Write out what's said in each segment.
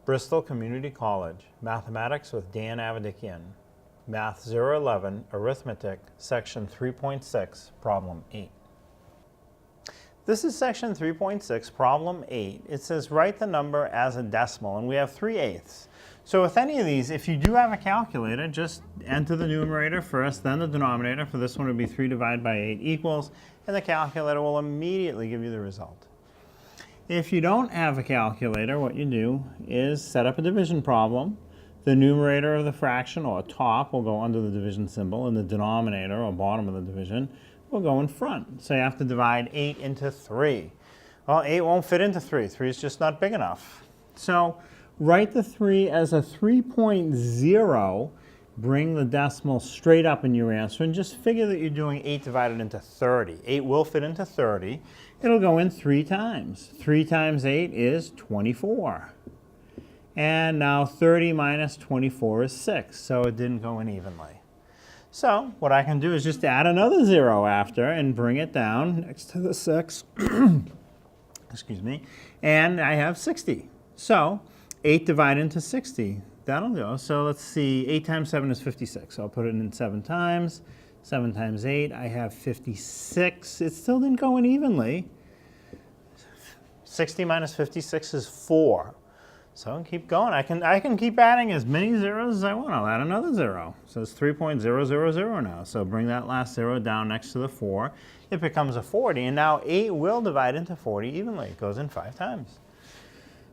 Bristol Community College, Mathematics with Dan Avedikian, Math 011, Arithmetic, Section 3.6, Problem 8. This is Section 3.6, Problem 8. It says write the number as a decimal, and we have 3/8. So with any of these, if you do have a calculator, just enter the numerator first, then the denominator. For this one, it would be 3 divided by 8 equals, and the calculator will immediately give you the result. If you don't have a calculator, what you do is set up a division problem. The numerator of the fraction, or top, will go under the division symbol, and the denominator, or bottom of the division, will go in front. So you have to divide 8 into 3. Well, 8 won't fit into 3. 3 is just not big enough. So write the 3 as a 3.0. Bring the decimal straight up in your answer, and just figure that you're doing 8 divided into 30. 8 will fit into 30. It'll go in 3 times. 3 times 8 is 24. And now 30 minus 24 is 6, so it didn't go in evenly. So what I can do is just add another 0 after and bring it down next to the 6. Excuse me. And I have 60. So 8 divided into 60. That'll go. So let's see, 8 times 7 is 56. So I'll put it in 7 times. 7 times 8, I have 56. It still didn't go in evenly. 60 minus 56 is 4. So keep going. I can keep adding as many zeros as I want. I'll add another 0. So it's 3.000 now. So bring that last 0 down next to the 4. It becomes a 40. And now 8 will divide into 40 evenly. It goes in 5 times.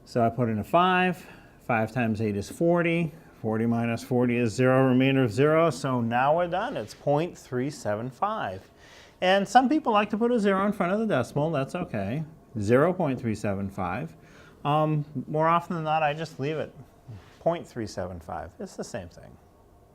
So I put in a 5. 5 times 8 is 40. 40 minus 40 is 0, remainder of 0. So now we're done. It's 0.375. And some people like to put a 0 in front of the decimal. That's okay. 0.375. More often than not, I just leave it 0.375. It's the same thing.